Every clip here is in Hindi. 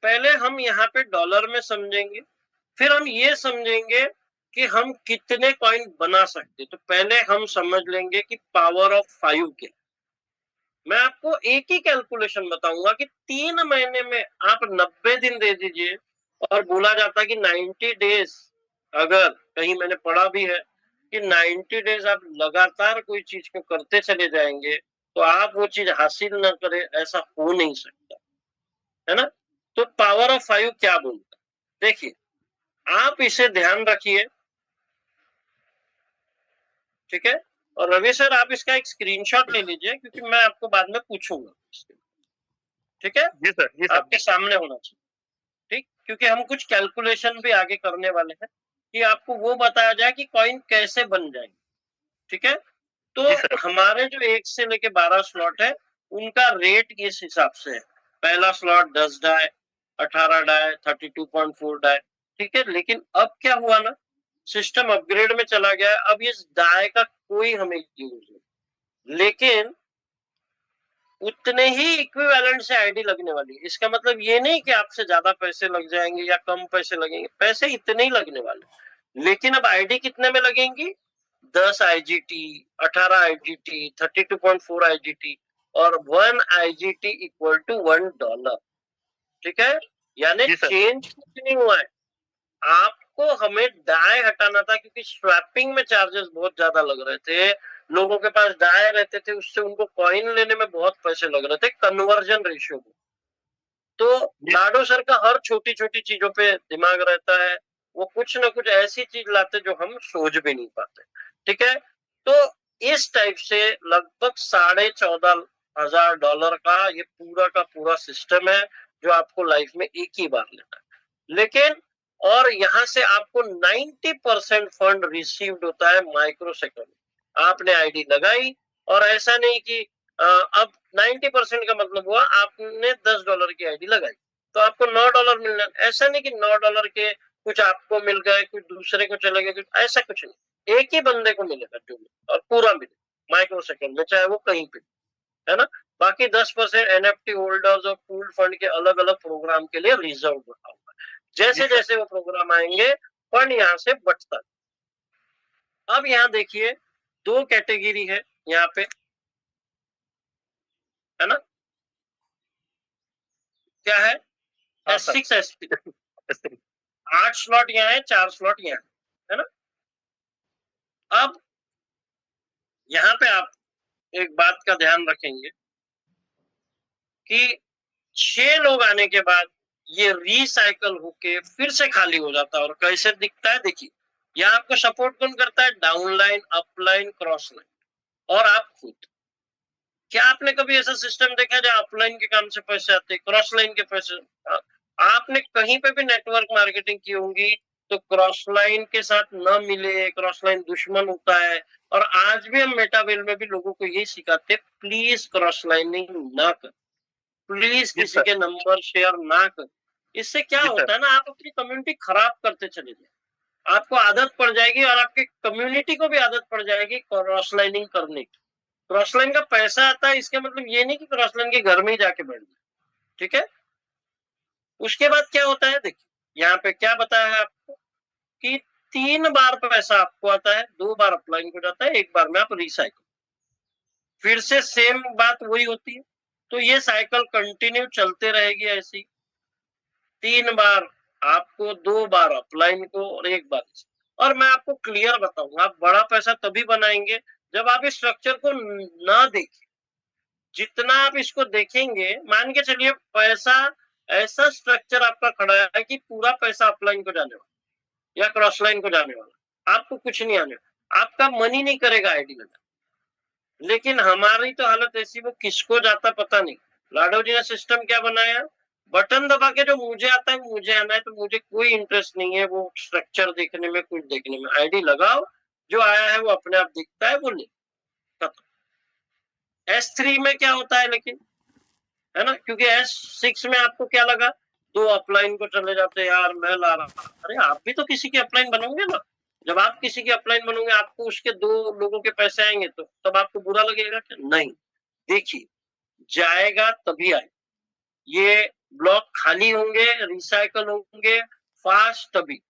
पहले हम यहाँ पे डॉलर में समझेंगे, फिर हम ये समझेंगे कि हम कितने कॉइन बना सकते। तो पहले हम समझ लेंगे कि पावर ऑफ 5 क्या। मैं आपको एक ही कैलकुलेशन बताऊंगा कि 3 महीने में आप 90 दिन दे दीजिए, और बोला जाता है कि 90 डेज, अगर कहीं मैंने पढ़ा भी है कि 90 डेज आप लगातार कोई चीज को करते चले जाएंगे तो आप वो चीज हासिल न करें, ऐसा हो नहीं सकता, है ना। तो पावर ऑफ 5 क्या बोलता है, देखिए आप इसे ध्यान रखिए, ठीक है। और रवि सर आप इसका एक स्क्रीनशॉट ले लीजिए, क्योंकि मैं आपको बाद में पूछूंगा, ठीक है। जी सर, जी सर। आपके सामने होना चाहिए, ठीक, क्योंकि हम कुछ कैलकुलेशन भी आगे करने वाले हैं कि आपको वो बताया जाए कि कॉइन कैसे बन जाएंगे, ठीक है। तो जी सर। हमारे जो 1 से लेके 12 स्लॉट है, उनका रेट इस हिसाब से है। पहला स्लॉट 10 डाई, 18 डाई, 32.4 डाई, ठीक है। लेकिन अब क्या हुआ ना, सिस्टम अपग्रेड में चला गया है, अब इस डाई का कोई हमें यूज नहीं, लेकिन उतने ही इक्विवेलेंट से आईडी लगने वाली है। इसका मतलब ये नहीं कि आपसे ज्यादा पैसे लग जाएंगे या कम पैसे लगेंगे, पैसे इतने ही लगने वाले, लेकिन अब आईडी कितने में लगेंगी, 10 आईजीटी, 18 आईजीटी, 32.4 आईजीटी, और 1 आईजीटी इक्वल टू $1, ठीक है। यानी जी सर। चेंज कुछ नहीं हुआ है, आपको हमें डाई हटाना था, क्योंकि स्वैपिंग में चार्जेस बहुत ज्यादा लग रहे थे, लोगों के पास डाई रहते थे, उससे उनको कॉइन लेने में बहुत पैसे लग रहे थे कन्वर्जन रेशियो में। तो लाडो सर का हर छोटी छोटी चीजों पे दिमाग रहता है, वो कुछ ना कुछ ऐसी चीज लाते जो हम सोच भी नहीं पाते, ठीक है। तो इस टाइप से लगभग $14,500 का ये पूरा का पूरा सिस्टम है, जो आपको लाइफ में एक ही बार लेना है। लेकिन और यहाँ से आपको 90% फंड रिसीव्ड होता है माइक्रो सेकंड। आपने आईडी लगाई, और ऐसा नहीं कि अब 90% का मतलब हुआ आपने $10 की आईडी लगाई तो आपको $9 मिलना, ऐसा नहीं कि $9 के कुछ आपको मिल गए, कुछ दूसरे को चले गए, कुछ ऐसा कुछ नहीं, एक ही बंदे को मिलेगा जो मिले, और पूरा मिले माइक्रो सेकंड में, चाहे वो कहीं पे, है ना। बाकी 10% एनएफटी होल्डर्स और पूल फंड के अलग अलग प्रोग्राम के लिए रिजर्व रखा हुआ है। जैसे जैसे वो प्रोग्राम आएंगे फंड यहाँ से बढ़ता है। अब यहाँ देखिए 2 कैटेगरी है यहाँ पे, है ना। क्या है, S6 SP, 8 स्लॉट यहाँ है, 4 स्लॉट यहाँ है ना। अब यहाँ पे आप एक बात का ध्यान रखेंगे कि 6 लोग आने के बाद ये रिसाइकल होके फिर से खाली हो जाता है, और कैसे दिखता है देखिए, यहाँ आपको सपोर्ट कौन करता है, डाउनलाइन, अपलाइन, क्रॉस लाइन, और आप खुद। क्या आपने कभी ऐसा सिस्टम देखा जहाँ अपलाइन के काम से पैसे आते, क्रॉस लाइन के पैसे? आपने कहीं पे भी नेटवर्क मार्केटिंग की होंगी तो क्रॉस लाइन के साथ न मिले, क्रॉस लाइन दुश्मन होता है। और आज भी हम मेटावेल में भी लोगों को यही सिखाते, प्लीज क्रॉस लाइनिंग ना कर, प्लीज किसी के नंबर शेयर ना कर। इससे क्या होता है ना, आप अपनी कम्युनिटी खराब करते चले जाए, आपको आदत पड़ जाएगी, और आपकी कम्युनिटी को भी आदत पड़ जाएगी क्रॉस लाइनिंग करने की। क्रॉस लाइन का पैसा आता है, इसका मतलब ये नहीं कि क्रॉस लाइन के घर में ही जाके बैठ जाए, ठीक है। उसके बाद क्या होता है देखिए, यहाँ पे क्या बताया है आपको कि 3 बार पैसा आपको आता है, 2 बार अपलाइन हो जाता है, 1 बार में आप रिसाइकल, फिर से सेम बात वही होती है। तो ये साइकिल कंटिन्यू चलते रहेगी ऐसी, 3 बार आपको, 2 बार अपलाइन को, और 1 बार। और मैं आपको क्लियर बताऊंगा, आप बड़ा पैसा तभी बनाएंगे जब आप इस स्ट्रक्चर को ना देखें। जितना आप इसको देखेंगे, मान के चलिए पैसा, ऐसा स्ट्रक्चर आपका खड़ा है कि पूरा पैसा अपलाइन को जाने वाला या क्रॉस लाइन को जाने वाला, आपको कुछ नहीं आने वाला, आपका मन ही नहीं करेगा आईडी लगा। लेकिन हमारी तो हालत ऐसी, वो किसको जाता पता नहीं। लाडो जी ने सिस्टम क्या बनाया, बटन दबा के जो मुझे आता है मुझे आना है, तो मुझे कोई इंटरेस्ट नहीं है वो स्ट्रक्चर देखने में, कुछ देखने में। आईडी लगाओ, जो आया है वो अपने आप दिखता है, वो ले S3 में क्या होता है लेकिन, है ना, क्योंकि S6 में आपको क्या लगा, 2 अपलाइन को चले जाते, यार मैं ला रहा, अरे आप भी तो किसी की अपलाइन बनोगे ना। जब आप किसी की अपलाइन बनोगे, आपको उसके 2 लोगों के पैसे आएंगे, तो तब आपको बुरा लगेगा क्या? नहीं, देखिए जाएगा तभी आए, ये ब्लॉक खाली होंगे, रिसाइकल होंगे फास्ट, तभी,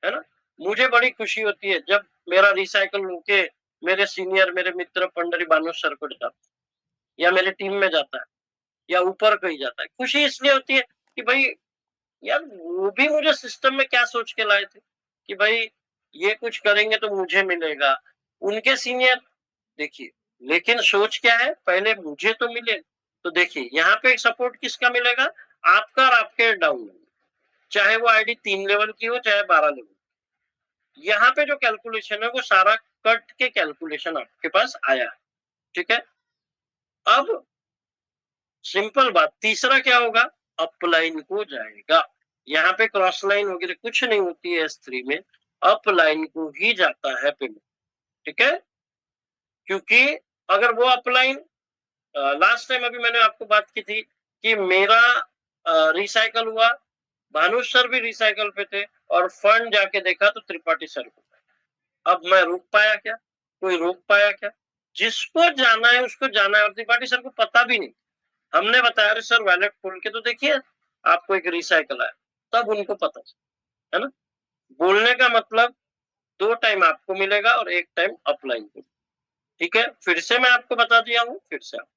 है ना। मुझे बड़ी खुशी होती है जब मेरा रिसाइकल होके मेरे सीनियर, मेरे मित्र पंडरी भानु सर को जाता है, या मेरे टीम में जाता है, या ऊपर कहीं जाता है। खुशी इसलिए होती है कि भाई यार वो भी मुझे सिस्टम में क्या सोच के लाए थे कि भाई ये कुछ करेंगे तो मुझे मिलेगा, उनके सीनियर देखिए, लेकिन सोच क्या है, पहले मुझे तो मिले। तो देखिए यहाँ पे सपोर्ट किसका मिलेगा, आपका और आपके डाउन, चाहे वो आईडी 3 लेवल की हो चाहे 12 लेवल। यहाँ पे जो कैलकुलेशन है वो सारा कट के कैलकुलेशन आपके पास आया है, ठीक है। अब सिंपल बात, तीसरा क्या होगा, अपलाइन को जाएगा। यहाँ पे क्रॉस लाइन वगैरह कुछ नहीं होती है S3 में, अपलाइन को ही जाता है पेमेंट, ठीक है। क्योंकि अगर वो अपलाइन, लास्ट टाइम अभी मैंने आपको बात की थी कि मेरा रिसाइकल हुआ, भानु सर भी रिसाइकल पे थे, और फंड जाके देखा तो त्रिपाठी सर को। अब मैं रोक पाया क्या, कोई रोक पाया क्या, जिसको जाना है उसको जाना है, और त्रिपाठी सर को पता भी नहीं। हमने बताया अरे सर वैलेट खोल के तो देखिए आपको एक रिसाइकल आया, तब उनको पता, है ना। बोलने का मतलब 2 टाइम आपको मिलेगा और 1 टाइम अपलाइन को, ठीक है। फिर से मैं आपको बता दिया हूँ, फिर से आप,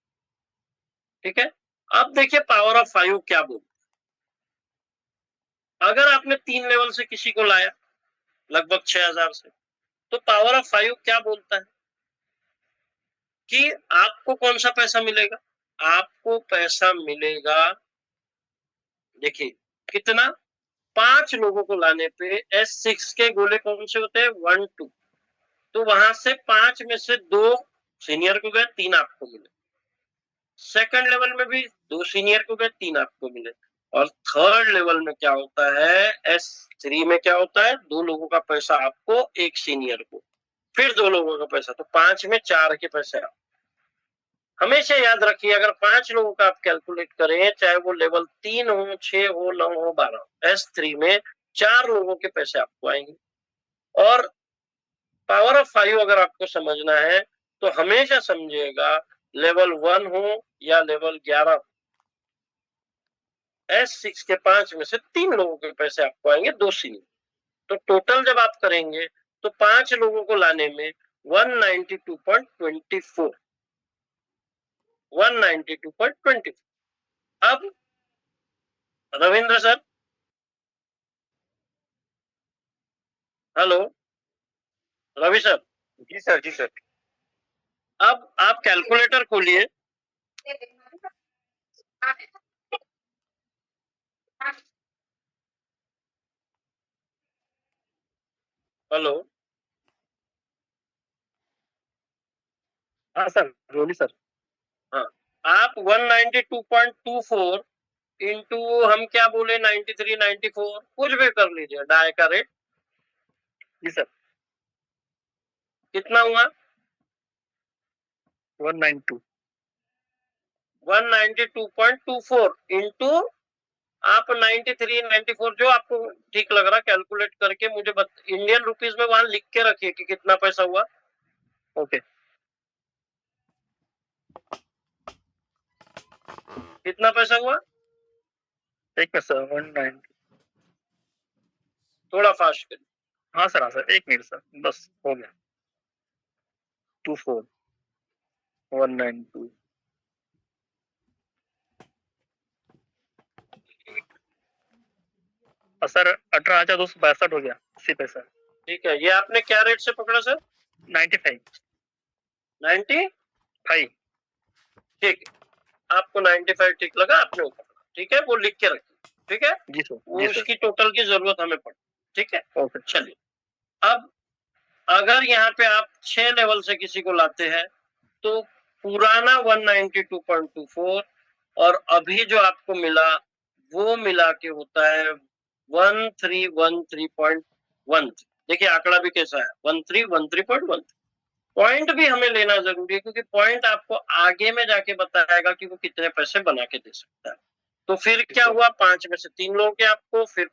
ठीक है। अब देखिए पावर ऑफ 5 क्या बोल, अगर आपने 3 लेवल से किसी को लाया लगभग 6000 से, तो पावर ऑफ 5 क्या बोलता है कि आपको कौन सा पैसा मिलेगा, आपको पैसा मिलेगा, देखिए कितना, 5 लोगों को लाने पे S6 के गोले कौन से होते हैं, 1 2, तो वहां से 5 में से 2 सीनियर को गए, 3 आपको मिले। सेकंड लेवल में भी 2 सीनियर को गए, 3 आपको मिले। और थर्ड लेवल में क्या होता है, S3 में क्या होता है, 2 लोगों का पैसा आपको, 1 सीनियर को, फिर 2 लोगों का पैसा, तो 5 में 4 के पैसे आप हमेशा याद रखिए। अगर 5 लोगों का आप कैलकुलेट करें, चाहे वो लेवल 3 हो, 6 हो, 9 हो, 12 हो, S3 में 4 लोगों के पैसे आपको आएंगे। और पावर ऑफ 5 अगर आपको समझना है तो हमेशा समझिएगा, लेवल 1 हो या लेवल 11, S6 के 5 में से 3 लोगों के पैसे आपको आएंगे, 2 सीनियर। तो टोटल जब आप करेंगे तो 5 लोगों को लाने में 192.24, 192.24। अब Ravindra sir, hello, Ravi sir, जी सर, जी सर। अब आप कैलकुलेटर खोलिए, हेलो, हाँ सर, बोलिए सर। हाँ, आप 192.24 इंटू हम क्या बोले 93 94 कुछ भी कर लीजिए, डाई का रेट जी सर। कितना हुआ, 192 192.24 इंटू आप 93 94 जो आपको ठीक लग रहा, कैलकुलेट करके मुझे इंडियन रुपीस में वहां लिख के रखिए कि कितना पैसा हुआ। ओके, कितना पैसा हुआ, एक मिनट सर, 190। थोड़ा फास्ट करिए। हाँ सर, हाँ सर, 1 मिनट सर, बस हो गया। 24 192 सर, 18,262 हो गया, 80 पैसा। ठीक है, ये आपने क्या रेट से पकड़ा सर, 95 95, ठीक है, आपको 95 ठीक लगा, आपने वो पकड़ा, ठीक है, वो लिख के रखिए, ठीक है, जी सर, वो जी सर। उसकी टोटल की जरूरत हमें पड़ी, ठीक है। ओके, चलिए, अब अगर यहाँ पे आप 6 लेवल से किसी को लाते हैं तो पुराना 192.24 और अभी जो आपको मिला वो मिला के होता है 1313.1। देखिए आंकड़ा भी कैसा है, 1313.1। पॉइंट भी हमें लेना जरूरी है क्योंकि पॉइंट आपको आगे में जाके बताएगा कि वो कितने पैसे बना के दे सकता है। तो फिर क्या हुआ, 5 में से 3 लोगों के आपको, फिर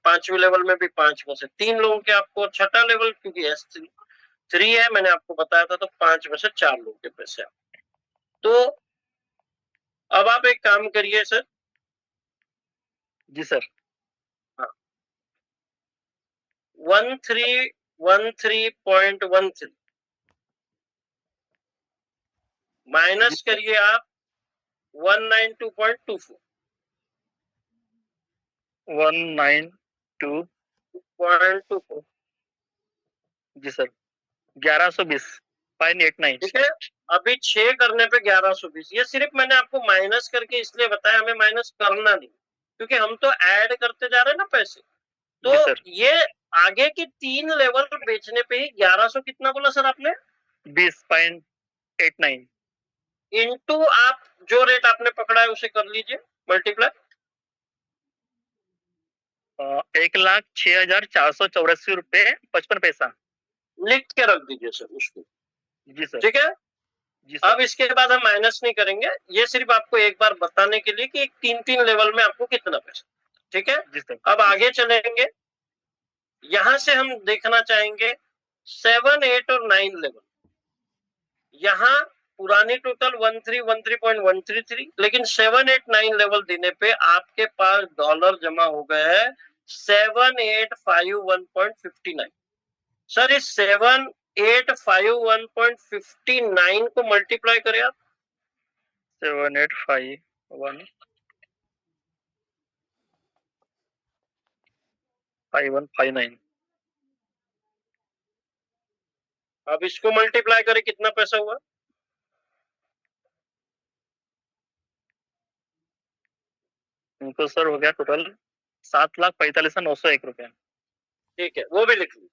5वीं लेवल में भी 5 में से 3 लोगों के आपको, छठा लेवल क्योंकि S3 है मैंने आपको बताया था, तो 5 में से 4 लोगों के पैसे। तो अब आप एक काम करिए सर, जी सर। 1313.13 माइनस करिए आप 192.24 192 0.24 जी सर 1120.89 ठीक है। अभी 6 करने पे 1120, ये सिर्फ मैंने आपको माइनस करके इसलिए बताया, हमें माइनस करना नहीं क्योंकि हम तो ऐड करते जा रहे हैं ना पैसे। जी तो सर ये आगे की 3 लेवल बेचने पे ही 1100 कितना बोला सर आपने 20.89 इनटू आप जो रेट आपने पकड़ा है उसे कर लीजिए मल्टीप्लाई 1,06,484 रुपये 55 पैसा। लिख के रख दीजिए सर उसको। जी सर। ठीक है। जी सर। अब इसके बाद हम माइनस नहीं करेंगे, ये सिर्फ आपको एक बार बताने के लिए कि 3-3 लेवल में आपको कितना पैसा। ठीक है। जी सर। अब आगे चलेंगे, यहां से हम देखना चाहेंगे 7, 8 और 9 लेवल। यहाँ पुरानी टोटल 1313.133, लेकिन 7, 8, 9 लेवल देने पे आपके पास डॉलर जमा हो गए हैं 7851.59। सर इस 7851.59 को मल्टीप्लाई करें आप 7851.5159 अब इसको मल्टीप्लाई करें कितना पैसा हुआ इनको सर हो गया टोटल 7,45,901 रुपया। ठीक है, वो भी लिख लीजिए।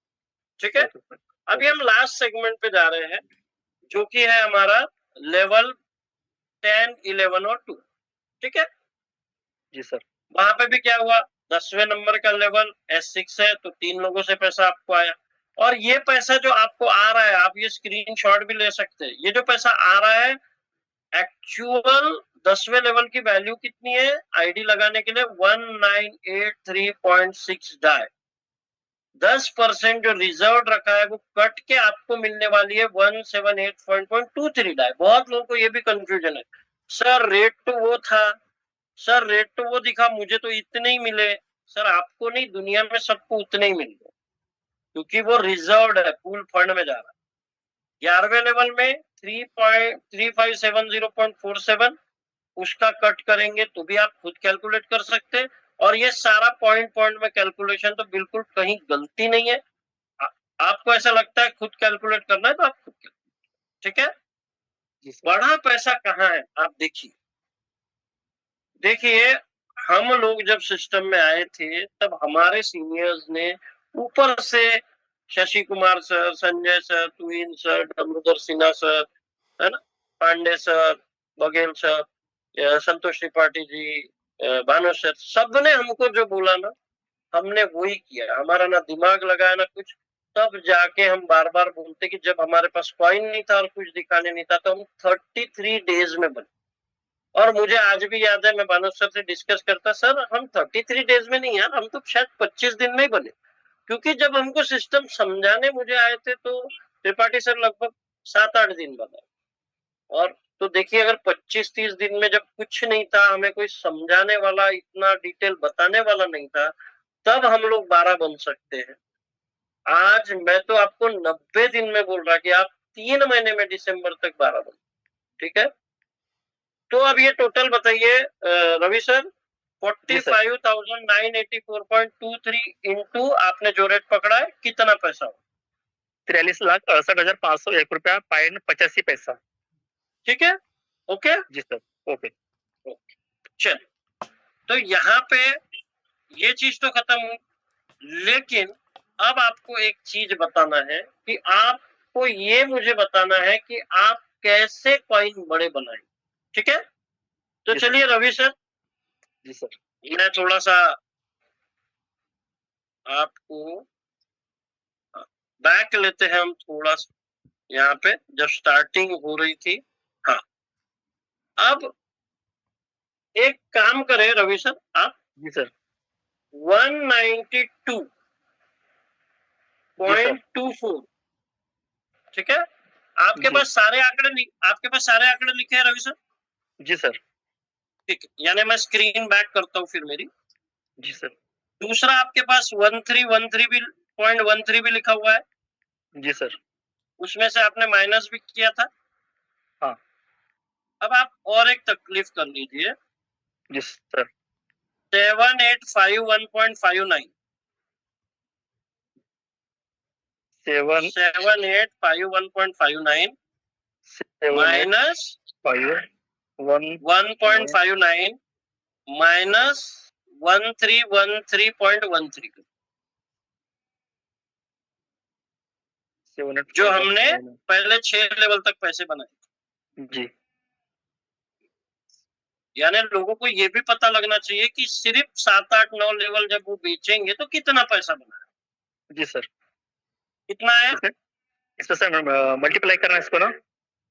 ठीक है। अभी हम लास्ट सेगमेंट पे जा रहे हैं जो कि है हमारा लेवल 10, 11 और 2। ठीक है। जी सर। वहां पे भी क्या हुआ, 10वें नंबर का लेवल S6 है तो 3 लोगों से पैसा आपको आया। और ये पैसा जो आपको आ रहा है, आप ये स्क्रीनशॉट भी ले सकते हैं, ये जो पैसा आ रहा है एक्चुअल 10वें लेवल की वैल्यू कितनी है आईडी लगाने के लिए 1983.6 डाई। 10% जो रिजर्व रखा है वो कट के आपको मिलने वाली है 178.23 डाई। बहुत लोगों को ये भी कंफ्यूजन है, सर रेट तो वो था, सर रेट तो वो दिखा, मुझे तो इतने ही मिले। सर आपको नहीं, दुनिया में सबको उतने ही मिल गए क्योंकि वो रिजर्व्ड है, पूल फंड में जा रहा है। 11वें लेवल में 3.3570.47 उसका कट करेंगे तो भी आप खुद कैलकुलेट कर सकते हैं। और ये सारा पॉइंट पॉइंट में कैलकुलेशन तो बिल्कुल कहीं गलती नहीं है। आपको ऐसा लगता है खुद कैलकुलेट करना है तो आप खुद ठीक है। बड़ा पैसा कहाँ है आप देखिए, देखिए हम लोग जब सिस्टम में आए थे तब हमारे सीनियर्स ने ऊपर से शशि कुमार सर, संजय सर, तुहिन सर, दामोदर सिन्हा सर, है ना, पांडे सर, बघेल सर, संतोष त्रिपाठी जी, भानु सर, सबने हमको जो बोला ना हमने वही किया। हमारा ना दिमाग लगाया ना कुछ। तब जाके हम बार बार बोलते कि जब हमारे पास कॉइन नहीं था और कुछ दिखाने नहीं था तो हम 33 डेज में बने। और मुझे आज भी याद है, मैं भानु सर से डिस्कस करता, सर हम 33 डेज में नहीं यार, हम तो शायद 25 दिन में ही बने। क्योंकि जब हमको सिस्टम समझाने मुझे आए थे तो त्रिपाठी सर लगभग 7-8 दिन बना। और तो देखिए अगर 25-30 दिन में जब कुछ नहीं था, हमें कोई समझाने वाला, इतना डिटेल बताने वाला नहीं था, तब हम लोग 12 बन सकते हैं। आज मैं तो आपको 90 दिन में बोल रहा कि आप 3 महीने में दिसंबर तक 12 बन। ठीक है। तो अब ये टोटल बताइए रवि सर, 45,984.23 इंटू आपने जो रेट पकड़ा है कितना पैसा हो 43,68,501 रुपया 85 पैसा। ठीक है। ओके जी सर। ओके। चल, तो यहाँ पे ये चीज तो खत्म हुई, लेकिन अब आपको एक चीज बताना है कि आपको ये मुझे बताना है कि आप कैसे कॉइन बड़े बनाए। ठीक है। तो चलिए रवि सर, जी सर। मैं थोड़ा सा आपको बैक लेते हैं हम थोड़ा सा, यहाँ पे जब स्टार्टिंग हो रही थी। हाँ, अब एक काम करें रवि सर, आप जी सर। 192.24, ठीक है। आपके पास सारे आंकड़े, आपके पास सारे आंकड़े लिखे हैं रवि सर? जी सर। ठीक है, यानी मैं स्क्रीन बैक करता हूँ फिर मेरी। जी सर। दूसरा आपके पास 1313 भी लिखा हुआ है, जी सर। उसमें से आपने माइनस भी किया था। हाँ। अब आप और एक तकलीफ कर लीजिए, जी सर। 7851.59 7 7851.59 7 8 माइनस 5 1 1.59 माइनस 1313.13 7 8 जो हमने पहले 6 लेवल तक पैसे बनाए। जी। यानी लोगों को ये भी पता लगना चाहिए कि सिर्फ 7 8 9 लेवल जब वो बेचेंगे तो कितना पैसा बना, जी सर। कितना आया? इसमें सर मल्टीप्लाई करना है इसको ना?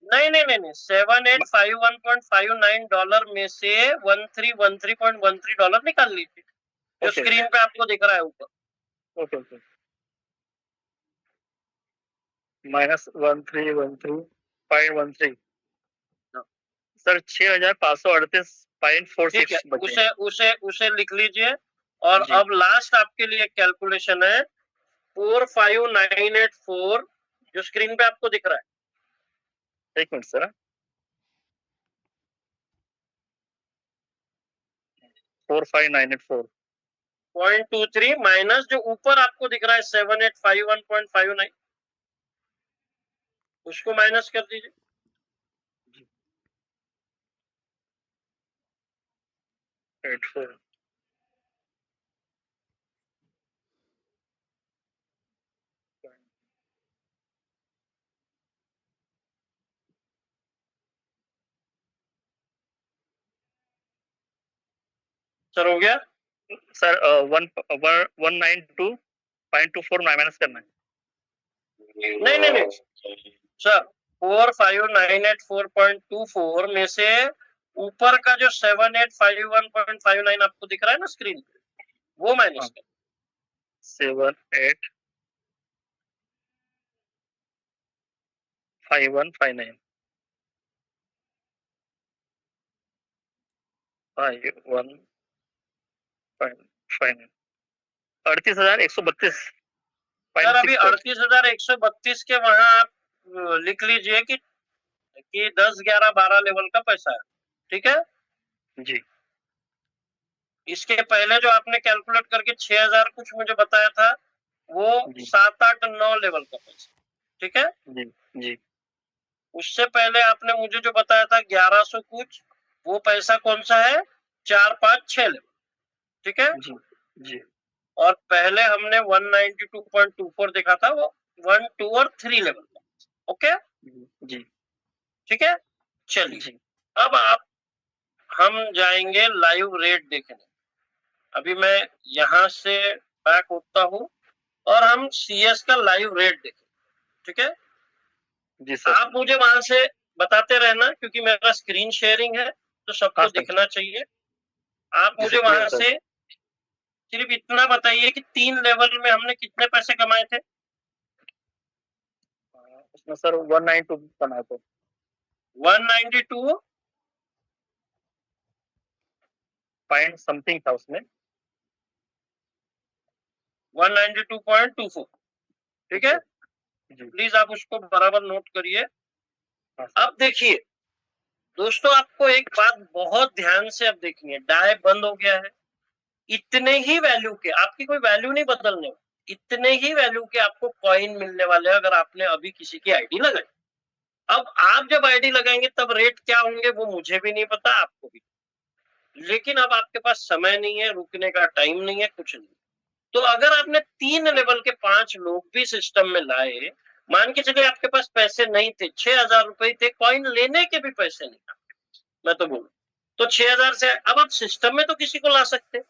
नहीं, 7851.59 डॉलर में से 1313.13 डॉलर निकाल लीजिए, जो ओके स्क्रीन पे आपको दिख रहा है ऊपर। Okay okay. -1313.13 सर 6538.46 ठीक है, बचे। उसे लिख लीजिए। और जी। अब लास्ट आपके लिए कैलकुलेशन है 45984, जो स्क्रीन पे आपको दिख रहा है। एक मिनट सर। 45984 0.23 माइनस जो ऊपर आपको दिख रहा है 7851.59, उसको माइनस कर दीजिए। 84 सर हो गया? सर 192.24 माइनस करना है। नहीं सर, 45984.24 में से ऊपर का जो 7851.59 आपको दिख रहा है ना स्क्रीन पे, वो माइनस कर। 785159 5159 38,132 सर अभी 64 38,132 के वहां आप लिख लीजिए कि 10 11 12 लेवल का पैसा है, ठीक है? जी। इसके पहले जो आपने कैलकुलेट करके 6,000 कुछ मुझे बताया था, वो जी 7 8 9 लेवल का पैसा, ठीक है? जी जी उससे पहले आपने मुझे जो बताया था 1100 कुछ, वो पैसा कौन सा है? 4 5 6 लेवल, ठीक है? जी जी और पहले हमने 192.24 देखा था, वो 1 2 और 3 लेवल का। ओके, जी ठीक है? चलिए, जी अब हम जाएंगे लाइव रेट देखने। अभी मैं यहां से बैक होता हूं और हम सीएस का लाइव रेट देखें, ठीक है? जी सर। आप मुझे वहां से बताते रहना, क्योंकि मेरा स्क्रीन शेयरिंग है तो हाँ सबको सर। दिखना चाहिए। आप जी मुझे सर क्लियर वहां सर। से सिर्फ इतना बताइए कि 3 लेवल में हमने कितने पैसे कमाए थे? उसमें सर 192 बना तो 192 पॉइंट समथिंग था उसमें। 192.24, ठीक है? जी। प्लीज आप उसको बराबर नोट करिए। हाँ सर। अब देखिए दोस्तों, आपको एक बात बहुत ध्यान से अब देखनी है, डाय बंद हो गया है। इतने ही वैल्यू के, आपकी कोई वैल्यू नहीं बदलने वाली, इतने ही वैल्यू के आपको कॉइन मिलने वाले हैं अगर आपने अभी किसी की आईडी लगाई। अब आप जब आईडी लगाएंगे तब रेट क्या होंगे वो मुझे भी नहीं पता, आपको भी। लेकिन अब आपके पास समय नहीं है, रुकने का टाइम नहीं है, कुछ नहीं। तो अगर आपने 3 लेवल के 5 लोग भी सिस्टम में लाए, मान के चलिए आपके पास पैसे नहीं थे, 6,000 रुपए थे, कॉइन लेने के भी पैसे नहीं थे, मैं तो बोलूं तो 6,000 से अब आप सिस्टम में तो किसी को ला सकते,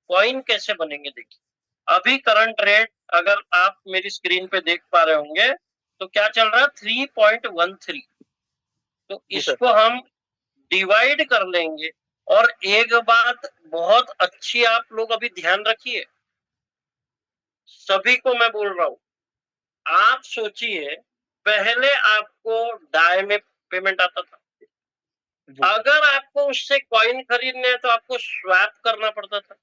कॉइन कैसे बनेंगे? देखिए अभी करंट रेट अगर आप मेरी स्क्रीन पे देख पा रहे होंगे तो क्या चल रहा है? 3.13। तो जी सर। इसको हम डिवाइड कर लेंगे। और एक बात बहुत अच्छी आप लोग अभी ध्यान रखिए, सभी को मैं बोल रहा हूं, आप सोचिए पहले आपको डाई में पेमेंट आता था, जी अगर आपको उससे कॉइन खरीदने हैं तो आपको स्वैप करना पड़ता था।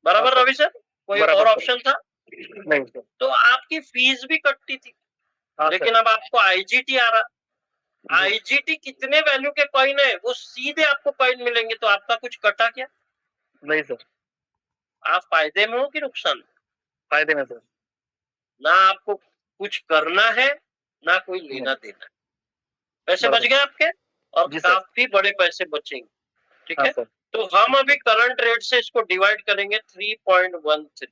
बराबर हाँ, रवि सर, कोई बराबर और सर। ऑप्शन था? नहीं सर। तो आपकी फीस भी कटती थी, हाँ लेकिन सर। अब आपको आईजीटी आ रहा। जी। आईजीटी कितने वैल्यू के कॉइन है, वो सीधे आपको कॉइन मिलेंगे, तो आपका कुछ कटा क्या? नहीं सर, आप फायदे में हो कि नुकसान में? फायदे में सर। ना आपको कुछ करना है, ना कोई लेना देना है। पैसे बच बराबर। गए आपके, और जी सर। काफी बड़े पैसे बचेंगे। ठीक हाँ है, सर। तो हम अभी करंट रेट से इसको डिवाइड करेंगे 3.13।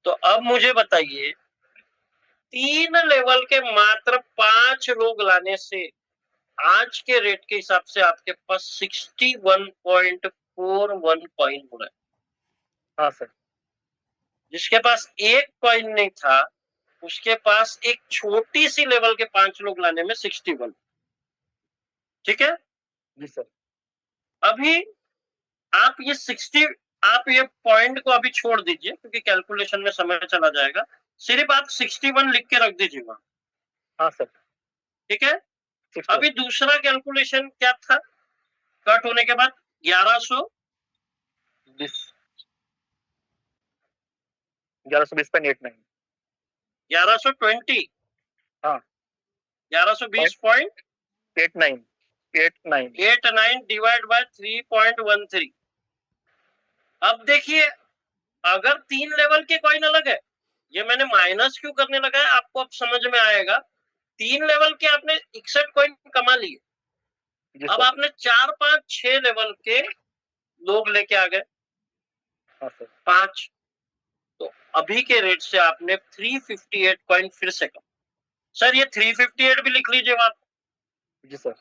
तो अब मुझे बताइए, 3 लेवल के मात्र 5 लोग लाने से आज के रेट के हिसाब से आपके पास 61.41 कॉइन हो रहा है। हाँ सर। जिसके पास एक कॉइन नहीं था, उसके पास एक छोटी सी लेवल के 5 लोग लाने में 61। ठीक है, जी सर। अभी आप ये 60, आप ये पॉइंट को अभी छोड़ दीजिए क्योंकि कैलकुलेशन में समय चला जाएगा। सिर्फ आप 61 लिख के रख दीजिए वहां। हाँ सर। ठीक है, 60। अभी दूसरा कैलकुलेशन क्या था, कट होने के बाद 1100, 1120.89। 1120, हाँ, 1120.89 89 डिवाइड बाय 3.13। अब देखिए, अगर 3 लेवल के कॉइन अलग है, ये मैंने माइनस क्यों करने लगा है आपको अब समझ में आएगा। 3 लेवल के आपने 61 कॉइन कमा लिए, जी अब सर। आपने 4, 5, 6 लेवल के लोग लेके आ गए, हाँ सर। 5। तो अभी के रेट से आपने 358 कॉइन फिर से कम। सर ये 358 भी लिख लीजिए, आप जी सर।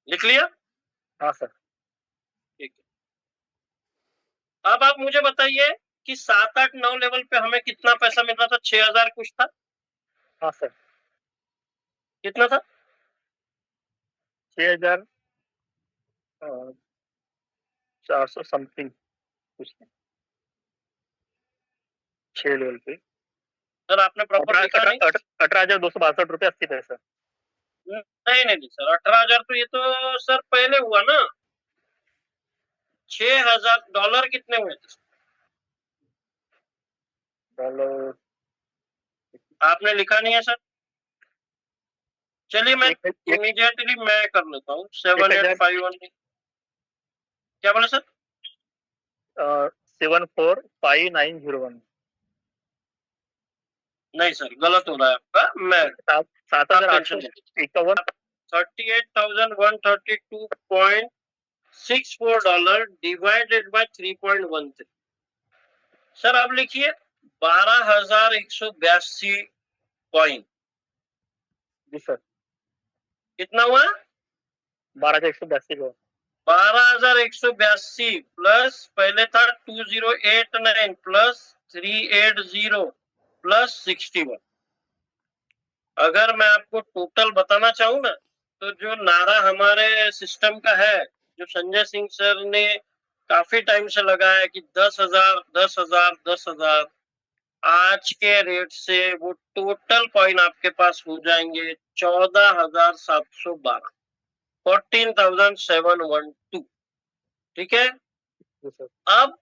लिख लिया? हाँ सर। ठीक है, अब आप मुझे बताइए कि 7, 8, 9 लेवल पे हमें कितना पैसा मिल रहा था? 6000 कुछ था, हाँ सर। कितना था? 6400 समथिंग कुछ नहीं, 6 लेवल पे। सर आपने प्रॉपर लिखा नहीं। 18,262.80 पैसा। नहीं नहीं नहीं सर, 18,000 तो ये तो सर पहले हुआ ना। $6,000 कितने हुए थे? डॉलर। आपने लिखा नहीं है सर। चलिए मैं एक एक इमीडिएटली मैं कर लेता हूँ। 1000 7851, क्या बोले सर? 745901। नहीं सर, गलत हो रहा है आपका। मैं, सात आप हजार आठ टेंशन सौ नहीं, इक्यावन 38,132.64 डिवाइडेड बाय 3.13। सर आप लिखिए 12,182 कॉइन। जी सर। कितना हुआ? 12,182 को। 12,182 प्लस पहले था 2089 प्लस 380 प्लस 61। अगर मैं आपको टोटल बताना चाहूँ ना, तो जो नारा हमारे सिस्टम का है, जो संजय सिंह सर ने काफी टाइम से लगाया कि 10,000 10,000 10,000, आज के रेट से वो टोटल कॉइन आपके पास हो जाएंगे 14,712, 14,712। ठीक है, जी सर। अब